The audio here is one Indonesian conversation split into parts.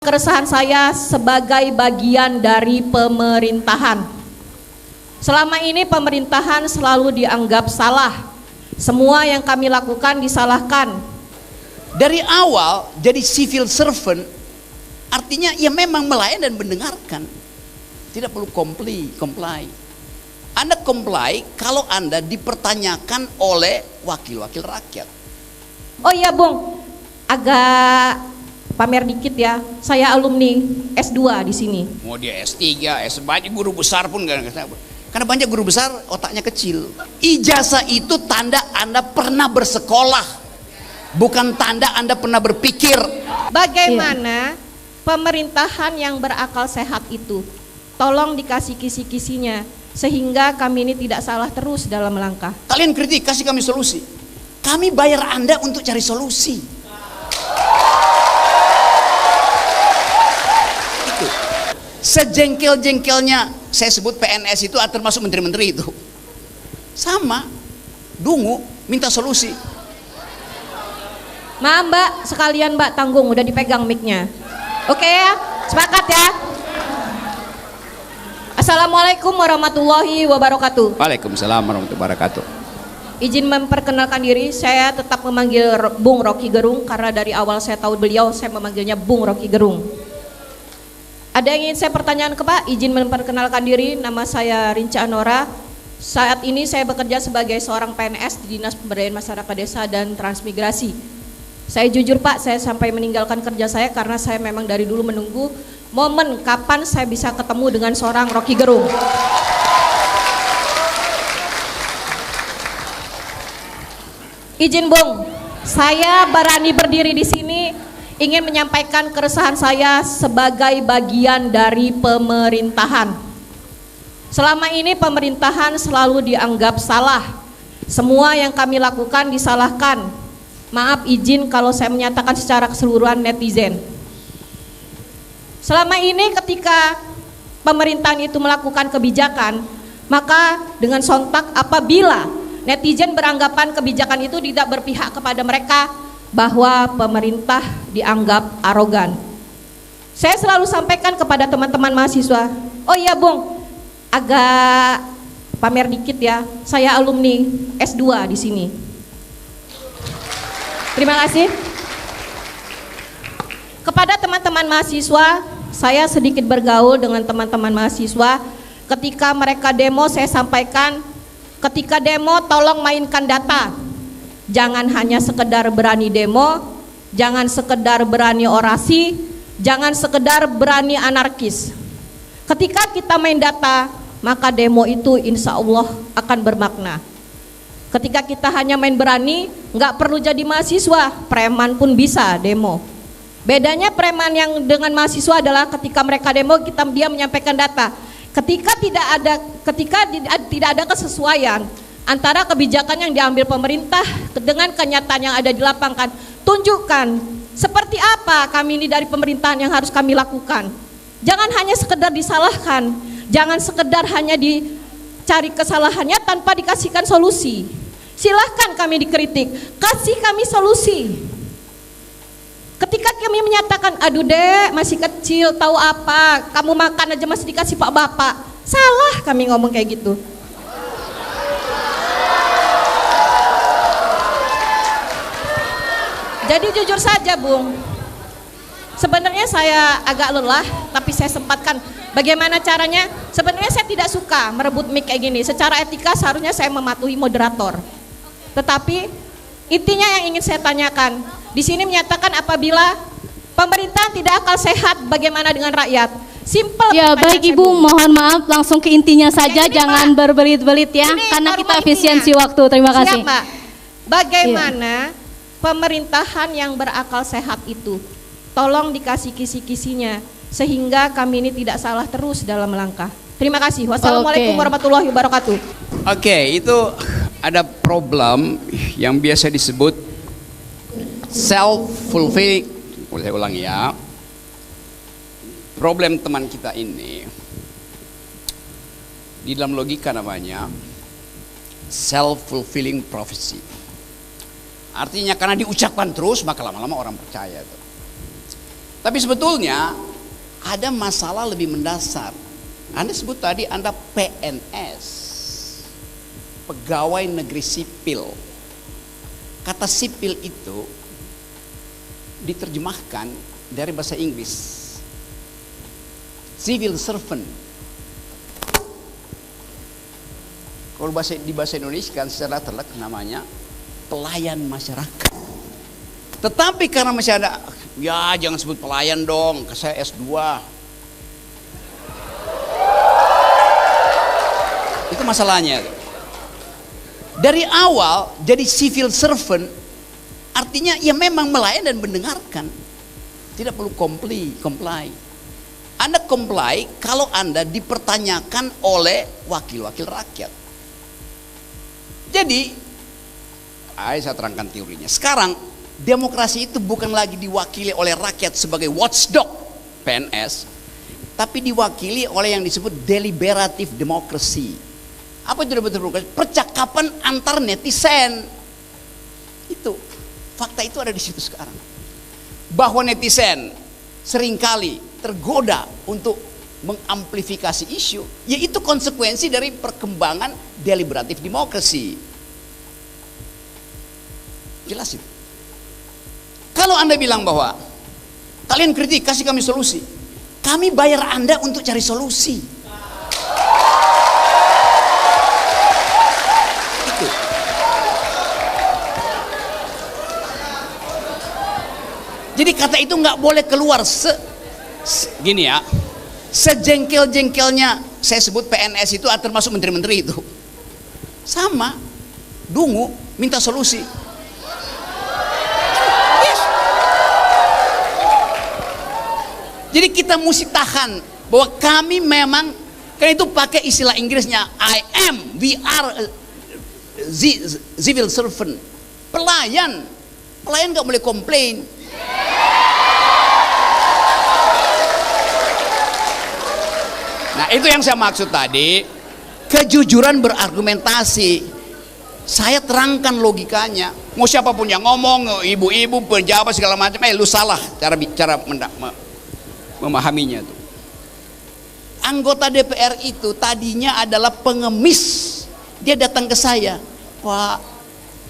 Keresahan saya sebagai bagian dari pemerintahan. Selama ini pemerintahan selalu dianggap salah. Semua yang kami lakukan disalahkan. Dari awal jadi civil servant artinya ya memang melayani dan mendengarkan. Tidak perlu comply. Anda comply kalau Anda dipertanyakan oleh wakil-wakil rakyat. Oh iya Bung, agak pamer dikit ya. Saya alumni S2 di sini. Mau dia S3, banyak guru besar pun gak. Karena banyak guru besar otaknya kecil. Ijazah itu tanda Anda pernah bersekolah, bukan tanda Anda pernah berpikir. Bagaimana pemerintahan yang berakal sehat itu? Tolong dikasih kisi-kisinya sehingga kami ini tidak salah terus dalam melangkah. Kalian kritik, kasih kami solusi. Kami bayar Anda untuk cari solusi. Itu. Sejengkel-jengkelnya saya sebut PNS itu termasuk menteri-menteri itu. Sama, dungu, minta solusi. Maaf Mbak, sekalian Mbak tanggung, udah dipegang mic-nya. Oke ya, sepakat ya. Assalamualaikum warahmatullahi wabarakatuh. Waalaikumsalam warahmatullahi wabarakatuh. Izin memperkenalkan diri, saya tetap memanggil Bung Rocky Gerung karena dari awal saya tahu beliau, saya memanggilnya Bung Rocky Gerung. Ada yang ingin saya pertanyaan ke Pak? Izin memperkenalkan diri, nama saya Rinca Anora. Saat ini saya bekerja sebagai seorang PNS di Dinas Pemberdayaan Masyarakat Desa dan Transmigrasi. Saya jujur Pak, saya sampai meninggalkan kerja saya karena saya memang dari dulu menunggu momen kapan saya bisa ketemu dengan seorang Rocky Gerung. Izin Bung, saya berani berdiri di sini ingin menyampaikan keresahan saya sebagai bagian dari pemerintahan. Selama ini pemerintahan selalu dianggap salah. Semua yang kami lakukan disalahkan. Maaf izin kalau saya menyatakan secara keseluruhan netizen. Selama ini ketika pemerintahan itu melakukan kebijakan, maka dengan sontak apabila netizen beranggapan kebijakan itu tidak berpihak kepada mereka, bahwa pemerintah dianggap arogan. Saya selalu sampaikan kepada teman-teman mahasiswa, oh iya Bung, agak pamer dikit ya, saya alumni S2 di sini. Terima kasih. Kepada teman-teman mahasiswa, saya sedikit bergaul dengan teman-teman mahasiswa. Ketika mereka demo, saya sampaikan, ketika demo tolong mainkan data. Jangan hanya sekedar berani demo, jangan sekedar berani orasi, jangan sekedar berani anarkis. Ketika kita main data, maka demo itu insya Allah akan bermakna. Ketika kita hanya main berani, nggak perlu jadi mahasiswa, preman pun bisa demo. Bedanya preman yang dengan mahasiswa adalah ketika mereka demo, dia menyampaikan data. Ketika tidak ada kesesuaian antara kebijakan yang diambil pemerintah dengan kenyataan yang ada di lapangan, tunjukkan seperti apa kami ini dari pemerintahan yang harus kami lakukan. Jangan hanya sekedar disalahkan, jangan sekedar hanya dicari kesalahannya tanpa dikasihkan solusi. Silahkan kami dikritik, kasih kami solusi. Ketika kami menyatakan, aduh dek masih kecil tahu apa, kamu makan aja masih dikasih pak bapak, salah kami ngomong kayak gitu. Jadi jujur saja Bung, sebenarnya saya agak lelah, tapi saya sempatkan. Bagaimana caranya? Sebenarnya saya tidak suka merebut mic kayak gini. Secara etika seharusnya saya mematuhi moderator. Tetapi intinya yang ingin saya tanyakan, di sini menyatakan apabila pemerintah tidak akal sehat, bagaimana dengan rakyat? Simple. Ya baik Ibu, mohon maaf langsung ke intinya saja, jangan berbelit-belit ya, karena kita efisiensi waktu. Terima kasih. Siap, Mbak. Bagaimana pemerintahan yang berakal sehat itu? Tolong dikasih kisi-kisinya sehingga kami ini tidak salah terus dalam melangkah. Terima kasih. Wassalamualaikum warahmatullahi wabarakatuh. Oke, itu ada problem yang biasa disebut self-fulfilling. Saya ulang ya. Problem teman kita ini di dalam logika namanya self-fulfilling prophecy. Artinya karena diucapkan terus maka lama-lama orang percaya tuh. Tapi sebetulnya ada masalah lebih mendasar. Anda sebut tadi Anda PNS, pegawai negeri sipil. Kata sipil itu diterjemahkan dari bahasa Inggris, civil servant. Kalau di bahasa Indonesia kan secara terlek namanya pelayan masyarakat. Tetapi karena masih ada, ya jangan sebut pelayan dong, saya S2. Itu masalahnya. Dari awal jadi civil servant artinya ya memang melayani dan mendengarkan. Tidak perlu comply. Anda comply kalau Anda dipertanyakan oleh wakil-wakil rakyat. Jadi, saya terangkan teorinya. Sekarang demokrasi itu bukan lagi diwakili oleh rakyat sebagai watchdog PNS, tapi diwakili oleh yang disebut deliberative democracy. Apa itu deliberative democracy? Percakapan antar netizen. Itu fakta itu ada di situ sekarang. Bahwa netizen seringkali tergoda untuk mengamplifikasi isu, yaitu konsekuensi dari perkembangan deliberative democracy. Jelas itu. Kalau Anda bilang bahwa kalian kritik, kasih kami solusi, kami bayar Anda untuk cari solusi. Itu. Jadi kata itu nggak boleh keluar gini ya. Sejengkel-jengkelnya saya sebut PNS itu termasuk menteri-menteri itu. Sama, dungu, minta solusi. Yes. Jadi kita mesti tahan bahwa kami memang, kan itu pakai istilah Inggrisnya we are civil servant. Pelayan nggak boleh komplain. Nah itu yang saya maksud tadi, kejujuran berargumentasi. Saya terangkan logikanya. Mau siapapun yang ngomong, ibu-ibu, pejabat segala macam, lu salah cara memahaminya tuh. Anggota DPR itu tadinya adalah pengemis. Dia datang ke saya, Pak,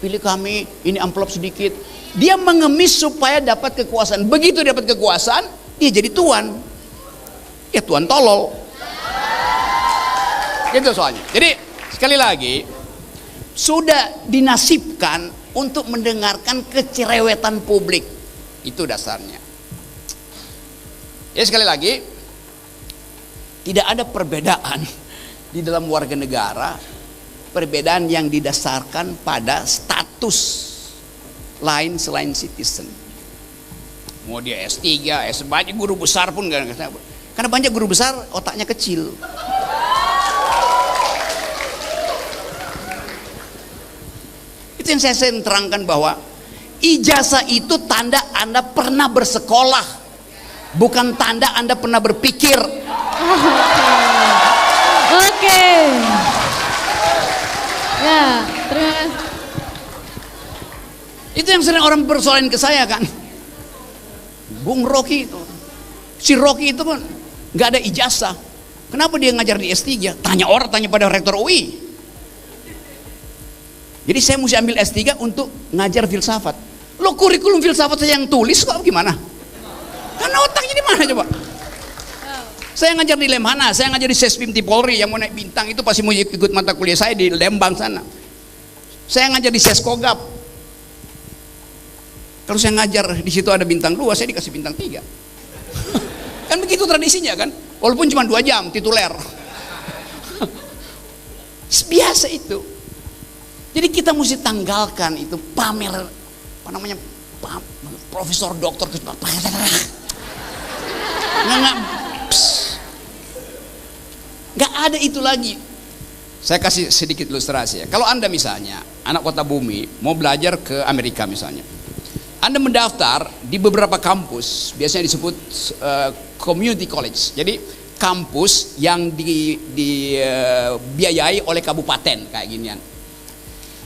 pilih kami, ini amplop sedikit. Dia mengemis supaya dapat kekuasaan. Begitu dapat kekuasaan, dia jadi tuan. Ya tuan tolol. Itu soalnya. Jadi sekali lagi sudah dinasibkan untuk mendengarkan kecerewetan publik. Itu dasarnya. Ya sekali lagi, tidak ada perbedaan di dalam warga negara, perbedaan yang didasarkan pada status lain selain citizen. Mau dia S3, banyak guru besar pun gak, karena banyak guru besar otaknya kecil. Itu yang saya terangkan bahwa ijazah itu tanda Anda pernah bersekolah, bukan tanda Anda pernah berpikir. Oke. Ya, terima kasih. Itu yang sering orang persoalan ke saya kan. Bung Rocky itu, si Rocky itu kan nggak ada ijazah. Kenapa dia ngajar di S3? Tanya pada rektor UI. Jadi saya mesti ambil S3 untuk ngajar filsafat. Lo kurikulum filsafat saya yang tulis kok gimana? Karena otaknya di mana coba? Saya ngajar di Lemhana, saya ngajar di Sespimti Polri, yang mau naik bintang itu pasti mau ikut mata kuliah saya di Lembang sana. Saya ngajar di Seskogap. Kalau saya ngajar di situ ada bintang 2, saya dikasih bintang 3. Kan begitu tradisinya kan? Walaupun cuma 2 jam tituler. Biasa itu. Jadi kita mesti tanggalkan itu pamer, apa namanya, profesor doktor nggak ada itu lagi. Saya kasih sedikit ilustrasi ya. Kalau Anda misalnya anak kota Bumi mau belajar ke Amerika misalnya, Anda mendaftar di beberapa kampus, biasanya disebut community college. Jadi kampus yang dibiayai oleh kabupaten kayak ginian.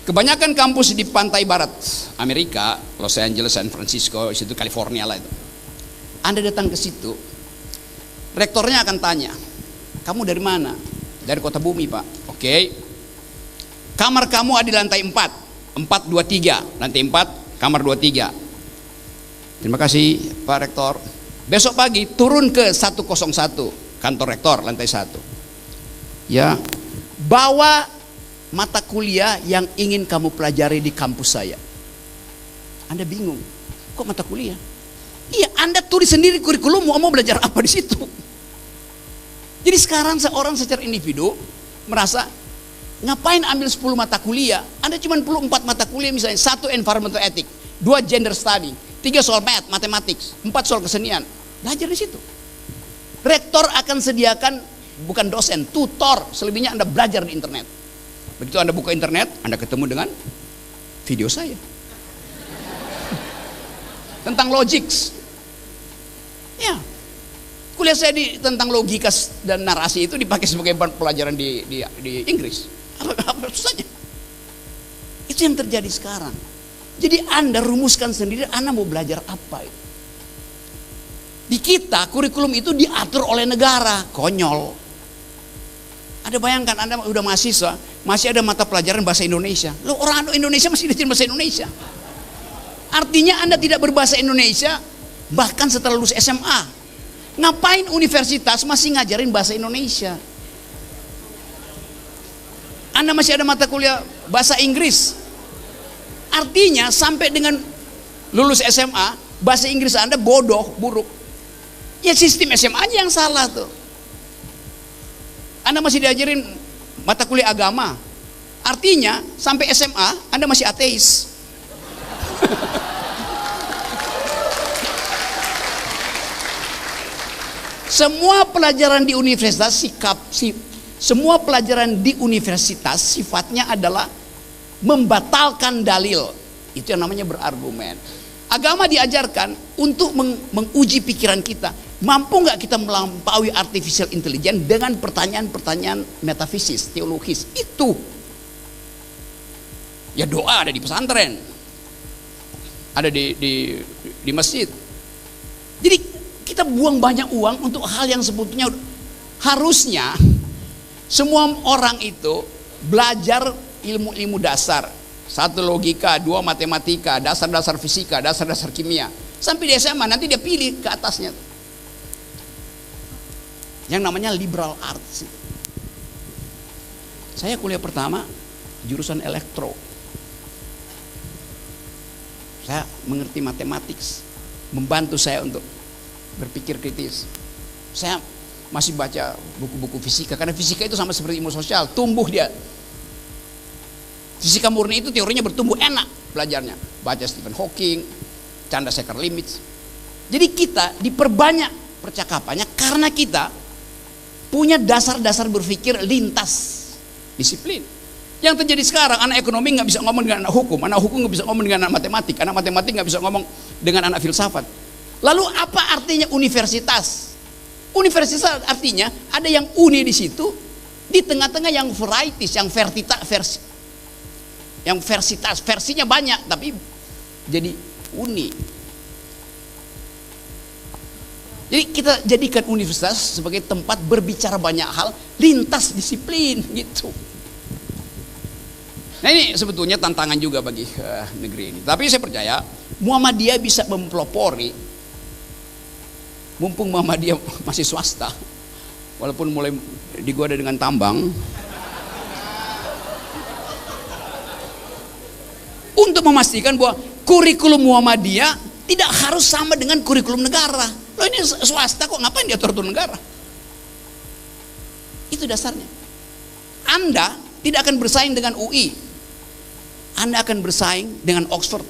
Kebanyakan kampus di pantai barat Amerika, Los Angeles, San Francisco, situ California lah itu. Anda datang ke situ, rektornya akan tanya, kamu dari mana? Dari Kota Bumi, Pak. Oke. Kamar kamu ada di lantai 4, 423, lantai 4, kamar 23. Terima kasih Pak Rektor. Besok pagi turun ke 101, kantor rektor lantai 1. Ya, bawa mata kuliah yang ingin kamu pelajari di kampus saya. Anda bingung, kok mata kuliah? Iya, Anda tulis sendiri kurikulum, mau belajar apa di situ. Jadi sekarang seorang secara individu merasa, ngapain ambil 10 mata kuliah? Anda cuma perlu 4 mata kuliah, misalnya 1 environmental ethics, 2 gender study, 3 soal mathematics, 4 soal kesenian. Belajar di situ. Rektor akan sediakan, bukan dosen, tutor, selebihnya Anda belajar di internet. Begitu Anda buka internet, Anda ketemu dengan video saya tentang logics. Ya, kuliah saya tentang logika dan narasi itu dipakai sebagai pelajaran di Inggris. Apa susahnya? Itu yang terjadi sekarang. Jadi Anda rumuskan sendiri, Anda mau belajar apa. Di kita kurikulum itu diatur oleh negara. Konyol. Ada bayangkan Anda udah mahasiswa, masih ada mata pelajaran bahasa Indonesia. Loh, orang Indonesia masih diajarin bahasa Indonesia. Artinya Anda tidak berbahasa Indonesia bahkan setelah lulus SMA. Ngapain universitas masih ngajarin bahasa Indonesia? Anda masih ada mata kuliah bahasa Inggris. Artinya sampai dengan lulus SMA, bahasa Inggris Anda bodoh, buruk. Ya sistem SMA-nya yang salah tuh. Anda masih diajarin mata kuliah agama. Artinya sampai SMA Anda masih ateis. Semua pelajaran di universitas semua pelajaran di universitas sifatnya adalah membatalkan dalil. Itu yang namanya berargumen. Agama diajarkan untuk menguji pikiran kita. Mampu nggak kita melampaui artificial intelligence dengan pertanyaan-pertanyaan metafisis, teologis. Itu. Ya doa ada di pesantren. Ada di masjid. Jadi kita buang banyak uang untuk hal yang sebetulnya harusnya semua orang itu belajar ilmu-ilmu dasar. 1 logika, 2 matematika, dasar-dasar fisika, dasar-dasar kimia. Sampai di SMA nanti dia pilih ke atasnya. Yang namanya liberal arts. Saya kuliah pertama jurusan elektro. Saya mengerti matematik, membantu saya untuk berpikir kritis. Saya masih baca buku-buku fisika karena fisika itu sama seperti ilmu sosial, tumbuh dia. Fisika murni itu teorinya bertumbuh, enak belajarnya. Baca Stephen Hawking, Chandrasekhar-Limit. Jadi kita diperbanyak percakapannya karena kita punya dasar-dasar berpikir lintas disiplin. Yang terjadi sekarang, anak ekonomi nggak bisa ngomong dengan anak hukum nggak bisa ngomong dengan anak matematik nggak bisa ngomong dengan anak filsafat. Lalu apa artinya universitas? Universitas artinya ada yang uni di situ, di tengah-tengah yang varieties, yang versitas, versinya banyak tapi jadi uni. Jadi kita jadikan universitas sebagai tempat berbicara banyak hal lintas disiplin gitu. Nah ini sebetulnya tantangan juga bagi negeri ini. Tapi saya percaya Muhammadiyah bisa mempelopori, mumpung Muhammadiyah masih swasta, walaupun mulai digoda dengan tambang, untuk memastikan bahwa kurikulum Muhammadiyah tidak harus sama dengan kurikulum negara. Loh ini swasta kok, ngapain diatur negara? Itu dasarnya. Anda tidak akan bersaing dengan UI, Anda akan bersaing dengan Oxford